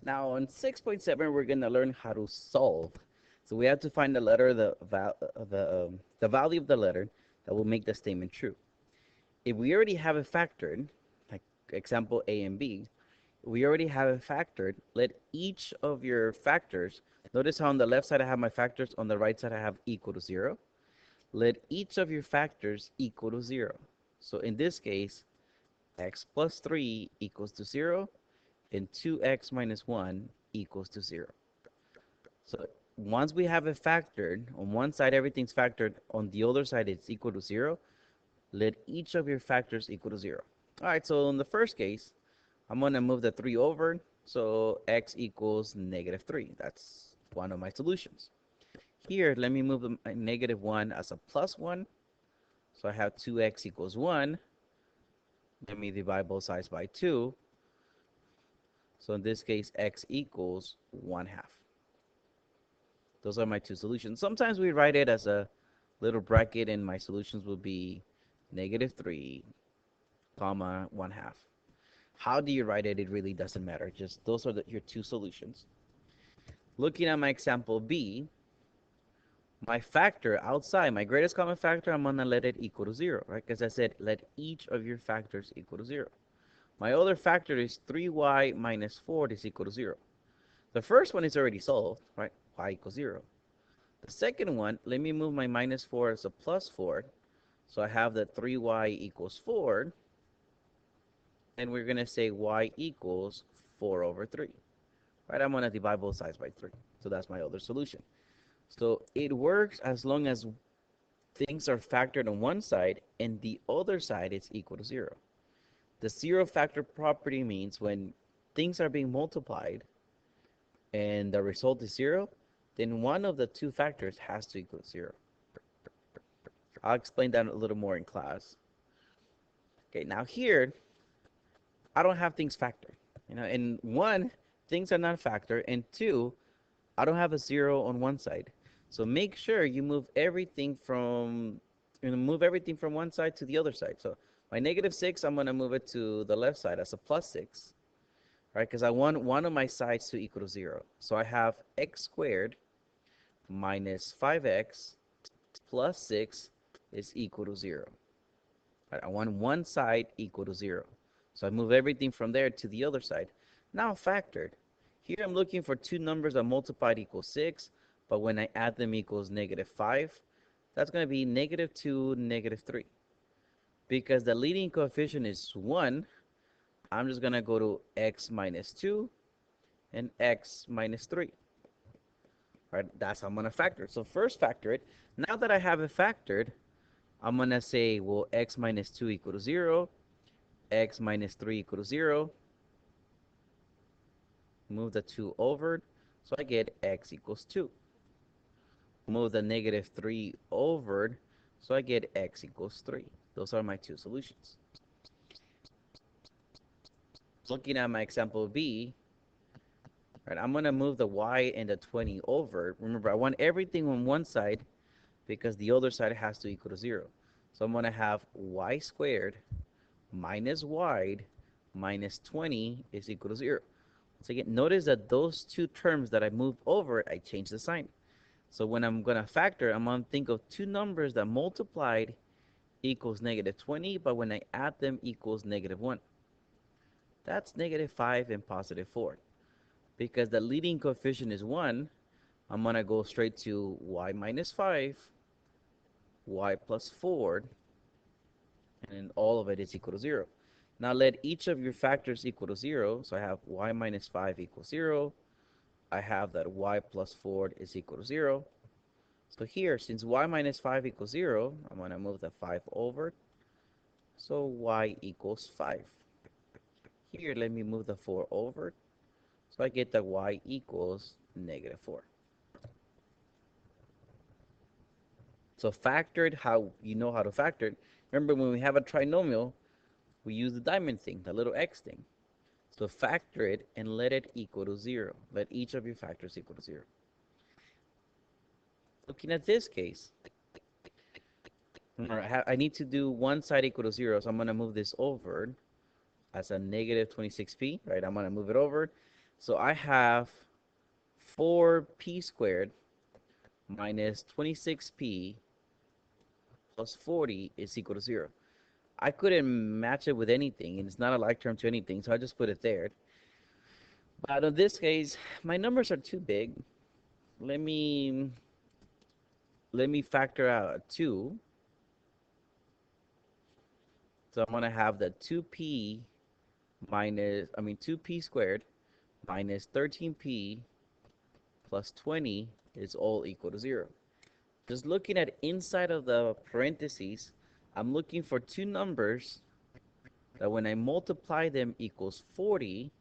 Now on 6.7, we're going to learn how to solve. So we have to find the letter, the value of the letter that will make the statement true. If we already have it factored, like example A and B, we already have it factored. Let each of your factors, notice how on the left side I have my factors, on the right side I have equal to 0. Let each of your factors equal to 0. So in this case, x plus 3 equals to 0, and 2x minus 1 equals to 0. So once we have it factored, on one side everything's factored, on the other side it's equal to 0, let each of your factors equal to 0. All right, so in the first case, I'm going to move the 3 over, so x equals negative 3. That's one of my solutions. Here, let me move the negative 1 as a plus 1. So I have 2x equals 1. Let me divide both sides by 2. So in this case, x equals 1/2. Those are my two solutions. Sometimes we write it as a little bracket, and my solutions will be negative 3, comma, 1/2. How do you write it? It really doesn't matter. Just those are your two solutions. Looking at my example B, my factor outside, my greatest common factor, I'm going to let it equal to 0, right? Because I said let each of your factors equal to 0. My other factor is 3y minus 4 is equal to 0. The first one is already solved, right? Y equals 0. The second one, let me move my minus 4 as a plus 4. So I have that 3y equals 4. And we're going to say y equals 4 over 3. Right? I'm going to divide both sides by 3. So that's my other solution. So it works as long as things are factored on one side and the other side is equal to 0. The zero factor property means when things are being multiplied and the result is 0, then one of the two factors has to equal 0. I'll explain that a little more in class. Okay, now here, I don't have things factored. And one, things are not factored, and two, I don't have a 0 on one side. So make sure you move everything from one side to the other side. So my negative 6, I'm going to move it to the left side as a plus 6, right? Because I want one of my sides to equal to 0. So I have x squared minus 5x plus 6 is equal to 0. Right? I want one side equal to 0. So I move everything from there to the other side. Now factored. Here I'm looking for two numbers that multiplied equals 6, but when I add them equals negative 5. That's going to be negative 2, negative 3. Because the leading coefficient is 1, I'm just going to go to x minus 2 and x minus 3. Right? That's how I'm going to factor it. So first factor it. Now that I have it factored, I'm going to say, well, x minus 2 equal to 0, x minus 3 equal to 0. Move the 2 over, so I get x equals 2. Move the negative 3 over, so I get x equals 3. Those are my two solutions. Looking at my example B, right, I'm going to move the y and the 20 over. Remember, I want everything on one side because the other side has to equal to 0. So I'm going to have y squared minus y minus 20 is equal to 0. So again, notice that those two terms that I moved over, I changed the sign. So when I'm going to factor, I'm going to think of two numbers that multiplied equals negative 20, but when I add them equals negative 1. That's negative 5 and positive 4. Because the leading coefficient is 1, I'm going to go straight to y minus 5, y plus 4, and all of it is equal to 0. Now let each of your factors equal to 0. So I have y minus 5 equals 0. I have that y plus 4 is equal to 0. So here, since y minus 5 equals 0, I'm going to move the 5 over. So y equals 5. Here, let me move the 4 over. So I get that y equals negative 4. So factored, how you know how to factor it. Remember, when we have a trinomial, we use the diamond thing, the little x thing. So factor it and let it equal to 0. Let each of your factors equal to 0. Looking at this case, I need to do one side equal to 0, so I'm going to move this over as a negative 26p, right? I'm going to move it over. So I have 4p squared minus 26p plus 40 is equal to 0. I couldn't match it with anything, and it's not a like term to anything, so I just put it there. But in this case, my numbers are too big. Let me factor out a 2. So I'm gonna have the 2p 2p squared minus 13p plus 20 is all equal to 0. Just looking at inside of the parentheses, I'm looking for two numbers that when I multiply them equals 40,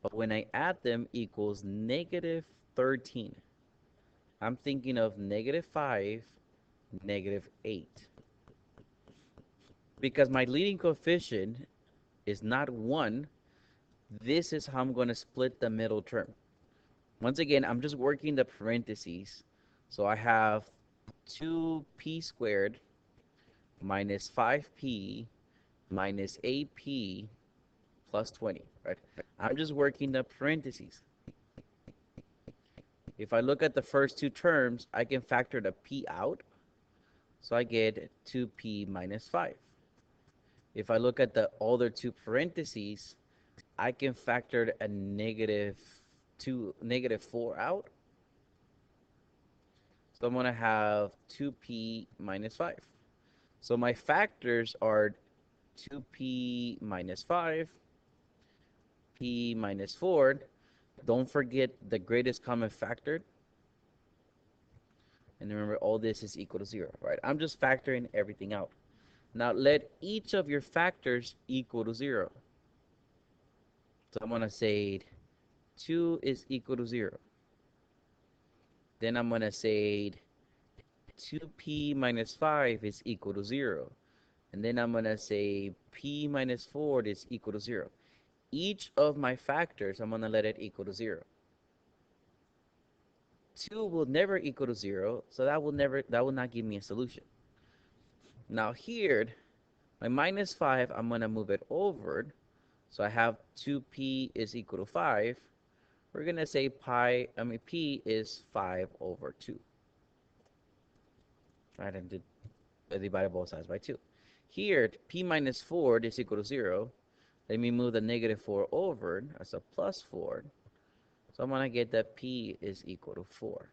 but when I add them equals negative 13. I'm thinking of negative 5, negative 8. Because my leading coefficient is not 1, this is how I'm going to split the middle term. Once again, I'm just working the parentheses. So I have 2p squared minus 5p minus 8p plus 20, right? I'm just working the parentheses. If I look at the first two terms, I can factor the p out. So I get 2p minus 5. If I look at the other two parentheses, I can factor a negative 4 out. So I'm going to have 2p minus 5. So my factors are 2p minus 5, p minus 4. Don't forget the greatest common factor. And remember, all this is equal to 0, right? I'm just factoring everything out. Now, let each of your factors equal to 0. So I'm going to say 2 is equal to 0. Then I'm going to say 2p minus 5 is equal to 0. And then I'm going to say p minus 4 is equal to 0. Each of my factors, I'm going to let it equal to 0. 2 will never equal to 0, so that will not give me a solution. Now here, my minus 5, I'm going to move it over. So I have 2p is equal to 5. We're going to say p is 5 over 2. Right, and divide both sides by 2. Here, p minus 4 is equal to 0. Let me move the negative 4 over as a plus 4. So I'm going to get that p is equal to 4.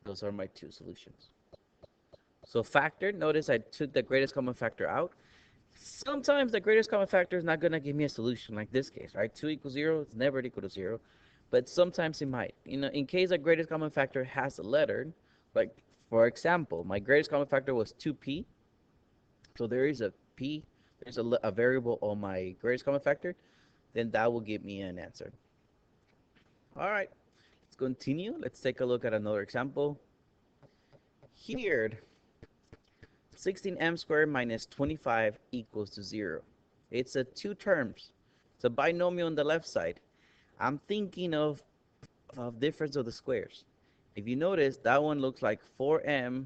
Those are my two solutions. So factor, notice I took the greatest common factor out. Sometimes the greatest common factor is not going to give me a solution, like this case, right? 2 equals 0, it's never equal to 0. But sometimes it might. You know, in case the greatest common factor has a letter, like, for example, my greatest common factor was 2p. So there is a p, there's a variable on my greatest common factor, then that will give me an answer. All right, let's continue. Let's take a look at another example. Here, 16m squared minus 25 equals to 0. It's a two terms. It's a binomial on the left side. I'm thinking of difference of the squares. If you notice, that one looks like 4m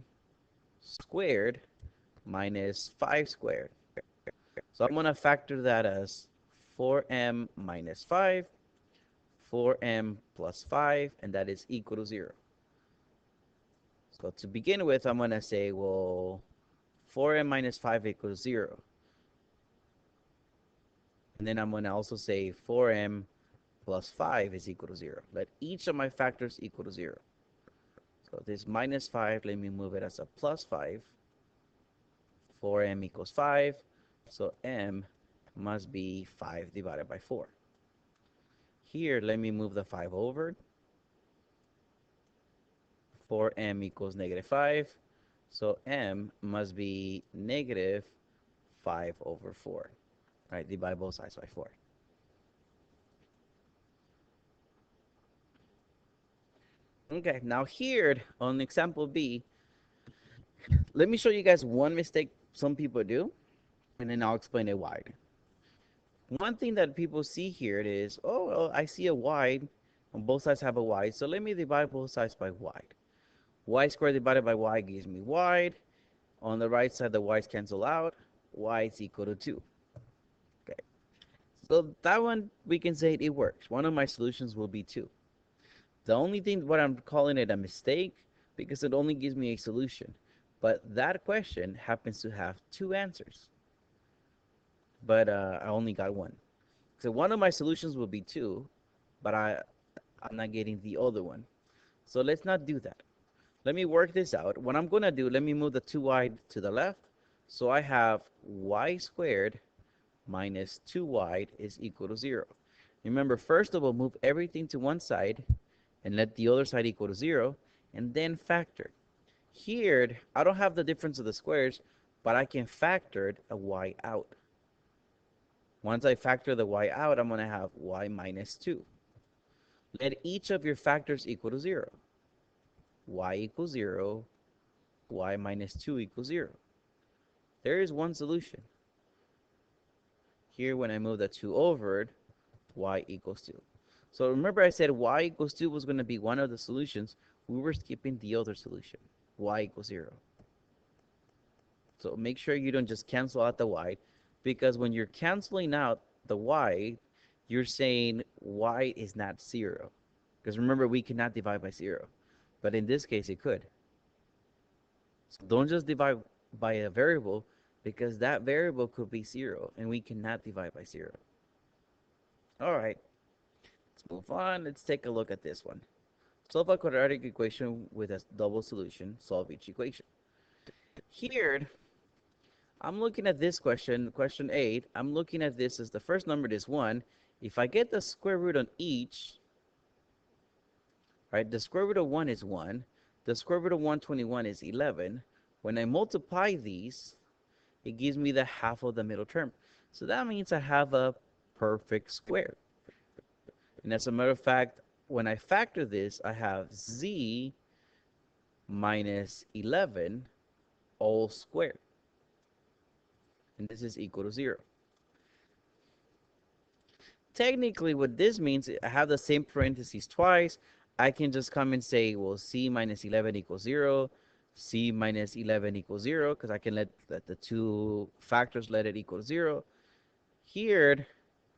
squared minus 5 squared. So I'm going to factor that as 4m minus 5, 4m plus 5, and that is equal to 0. So to begin with, I'm going to say, well, 4m minus 5 equals 0. And then I'm going to also say 4m plus 5 is equal to 0. Let each of my factors equal to 0. So this minus 5, let me move it as a plus 5. 4m equals 5. So m must be 5 divided by 4. Here, let me move the 5 over. 4m equals negative 5. So m must be negative 5 over 4. Right, divide both sides by 4. Okay, now here on example B, let me show you guys one mistake some people do, and then I'll explain it why. One thing that people see here is, oh, well, I see a y, on both sides have a y, so let me divide both sides by y. Y squared divided by y gives me y. On the right side, the y's cancel out. Y is equal to 2. Okay. So that one, we can say it works. One of my solutions will be 2. The only thing what I'm calling it a mistake because it only gives me a solution. But that question happens to have 2 answers. But I only got one. So one of my solutions will be 2, but I'm not getting the other one. So let's not do that. Let me work this out. What I'm going to do, let me move the 2y to the left. So I have y squared minus 2y is equal to 0. Remember, first of all, move everything to one side and let the other side equal to 0, and then factor. Here, I don't have the difference of the squares, but I can factor a y out. Once I factor the y out, I'm going to have y minus 2. Let each of your factors equal to 0. Y equals 0, y minus 2 equals 0. There is one solution. Here, when I move the 2 over, y equals 2. So remember I said y equals 2 was going to be one of the solutions. We were skipping the other solution, y equals 0. So make sure you don't just cancel out the y, because when you're canceling out the y, you're saying y is not 0. Because remember, we cannot divide by 0. But in this case, it could. So don't just divide by a variable, because that variable could be 0, and we cannot divide by 0. All right, let's move on. Let's take a look at this one. Solve a quadratic equation with a double solution. Solve each equation. Here, I'm looking at this question, question 8. I'm looking at this as the first number is 1. If I get the square root on each, right, the square root of 1 is 1. The square root of 121 is 11. When I multiply these, it gives me the half of the middle term. So that means I have a perfect square. And as a matter of fact, when I factor this, I have z minus 11 all squared. And this is equal to 0. Technically, what this means, I have the same parentheses twice. I can just come and say, well, c minus 11 equals 0, c minus 11 equals 0, because I can let the two factors let it equal 0. Here,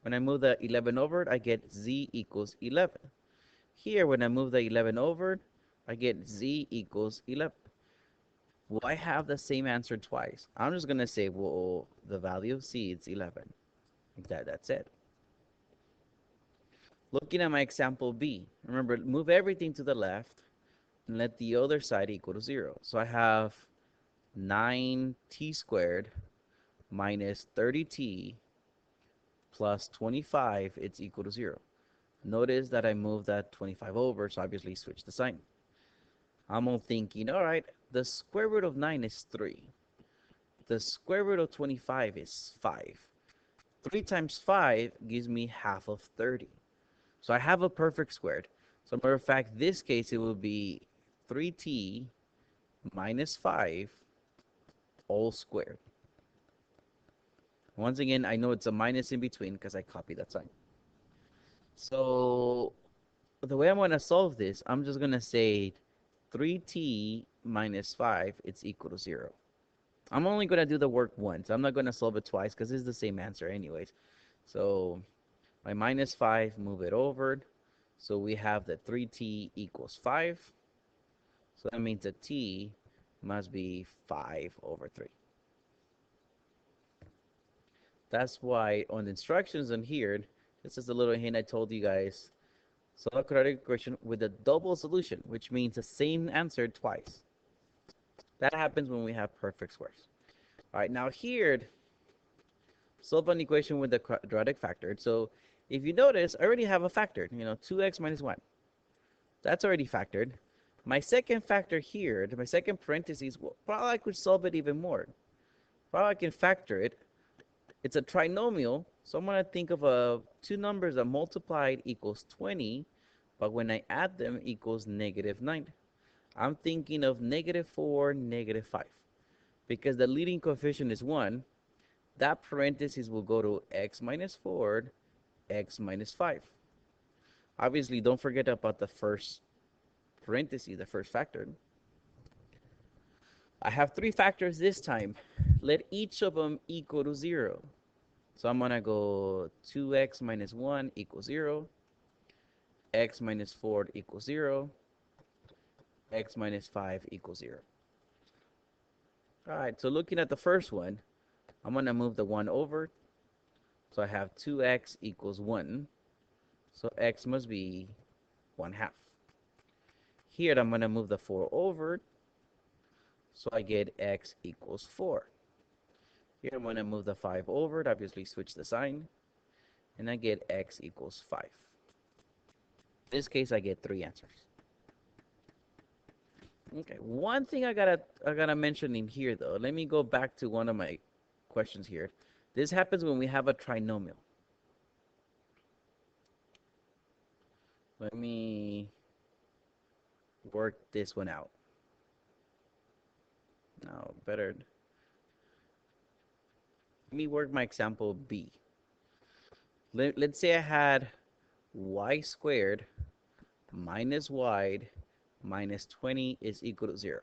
when I move the 11 over, I get z equals 11. Here, when I move the 11 over, I get z equals 11. Will I have the same answer twice? I'm just going to say, well, the value of c is 11. That's it. Looking at my example B, remember, move everything to the left and let the other side equal to 0. So I have 9t squared minus 30t plus 25, it's equal to 0. Notice that I moved that 25 over, so obviously switch the sign. I'm all thinking, all right, the square root of 9 is 3. The square root of 25 is 5. 3 times 5 gives me half of 30. So I have a perfect squared. So as a matter of fact, this case, it will be 3t minus 5 all squared. Once again, I know it's a minus in between because I copied that sign. So the way I'm going to solve this, I'm just going to say 3t minus 5, it's equal to 0. I'm only going to do the work once. I'm not going to solve it twice because it's the same answer anyways. So my minus 5, move it over. So we have that 3t equals 5. So that means that t must be 5 over 3. That's why on the instructions on here, this is a little hint I told you guys. Solve a quadratic equation with a double solution, which means the same answer twice. That happens when we have perfect squares. All right, now here, solve an equation with the quadratic factor. So if you notice, I already have a factor, 2x minus 1. That's already factored. My second factor here, my second parentheses, well, probably I could solve it even more. Probably I can factor it. It's a trinomial, so I'm going to think of two numbers that multiplied equals 20, but when I add them equals negative 9. I'm thinking of negative 4, negative 5. Because the leading coefficient is 1, that parenthesis will go to x minus 4, x minus 5. Obviously, don't forget about the first parenthesis, the first factor. I have 3 factors this time. Let each of them equal to 0. So I'm going to go 2x minus 1 equals 0, x minus 4 equals 0, x minus 5 equals 0. All right, so looking at the first one, I'm going to move the 1 over. So I have 2x equals 1. So x must be 1/2. Here I'm going to move the 4 over. So I get x equals 4. Here I'm going to move the 5 over. Obviously switch the sign. And I get x equals 5. In this case, I get 3 answers. Okay, one thing I gotta mention in here though. Let me go back to one of my questions here. This happens when we have a trinomial. Let me work this one out. Now, better. Let me work my example B. Let's say I had y squared minus y minus 20 is equal to 0.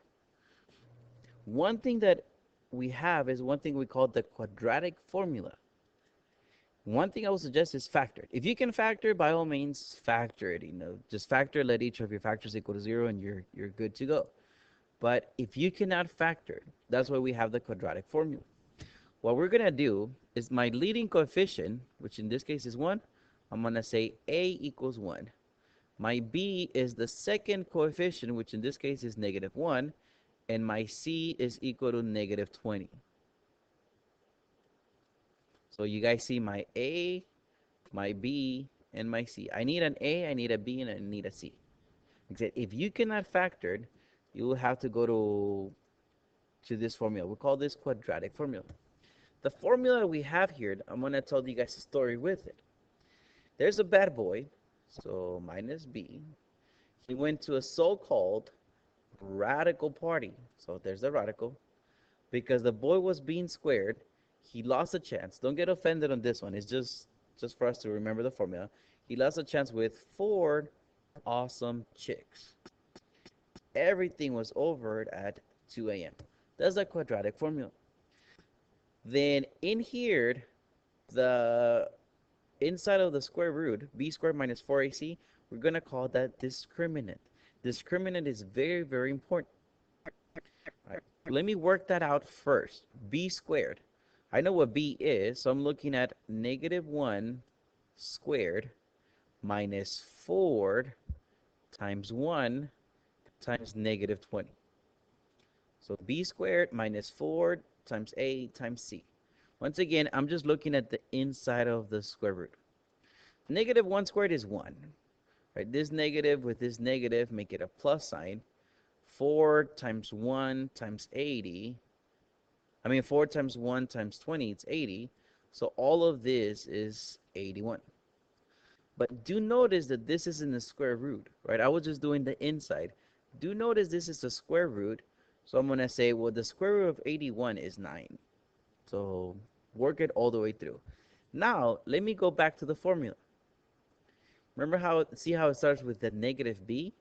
One thing that we have is one thing we call the quadratic formula. One thing I would suggest is factor it. If you can factor, by all means, factor it. Just factor, let each of your factors equal to 0, and you're good to go. But if you cannot factor, that's why we have the quadratic formula. What we're gonna do is my leading coefficient, which in this case is 1, I'm gonna say a equals 1. My b is the second coefficient, which in this case is -1, and my c is equal to -20. So you guys see my a, my b, and my c. I need an a, I need a b, and I need a c. If you cannot factor it, you will have to go to this formula. We call this quadratic formula. The formula we have here, I'm going to tell you guys a story with it. There's a bad boy, so minus b. He went to a so-called radical party. So there's the radical. Because the boy was being squared, he lost a chance. Don't get offended on this one. It's just for us to remember the formula. He lost a chance with 4 awesome chicks. Everything was over at 2 a.m. That's the quadratic formula. Then in here, the inside of the square root, b squared minus 4ac, we're going to call that discriminant. Discriminant is very, very important. All right, let me work that out first. B squared. I know what b is, so I'm looking at -1 squared minus 4 times 1 times -20. So b squared minus 4 times a times c. Once again, I'm just looking at the inside of the square root. -1 squared is 1. Right? This negative with this negative make it a plus sign. 4 times 1 times 80. 4 times 1 times 20, it's 80. So all of this is 81. But do notice that this is in the square root, right? I was just doing the inside. Do notice this is the square root. So I'm going to say, well, the square root of 81 is 9. So work it all the way through. Now, let me go back to the formula. Remember see how it starts with the negative b?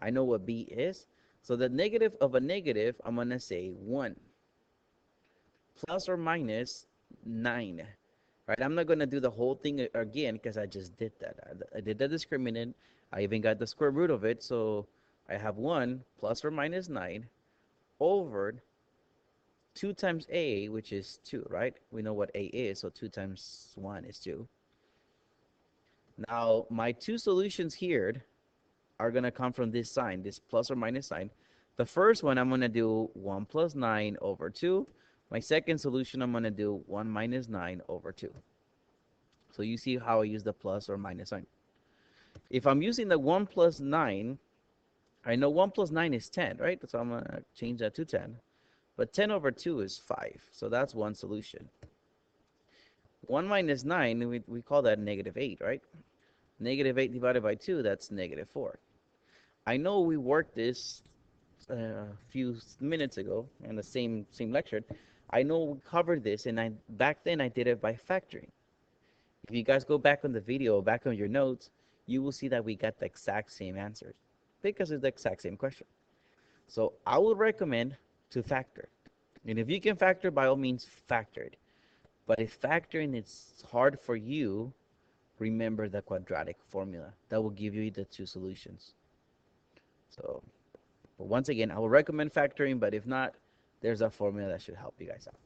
I know what b is. So the negative of a negative, I'm going to say 1 plus or minus 9. Right? I'm not going to do the whole thing again because I just did that. I did the discriminant. I even got the square root of it. So I have 1 plus or minus 9 over 2 times a, which is 2, right? We know what a is, so 2 times 1 is 2. Now, my two solutions here are going to come from this sign, this plus or minus sign. The first one, I'm going to do 1 plus 9 over 2. My second solution, I'm going to do 1 minus 9 over 2. So you see how I use the plus or minus sign. If I'm using the 1 plus 9, I know 1 plus 9 is 10, right? So I'm going to change that to 10. But 10 over 2 is 5. So that's one solution. 1 minus 9, we call that -8, right? -8 divided by 2, that's -4. I know we worked this a few minutes ago in the same lecture. I know we covered this, and back then I did it by factoring. If you guys go back on the video, back on your notes, you will see that we got the exact same answers because it's the exact same question. So I would recommend to factor. And if you can factor, by all means, factor it. But if factoring is hard for you, remember the quadratic formula. That will give you the two solutions. So, but once again, I will recommend factoring, but if not, there's a formula that should help you guys out.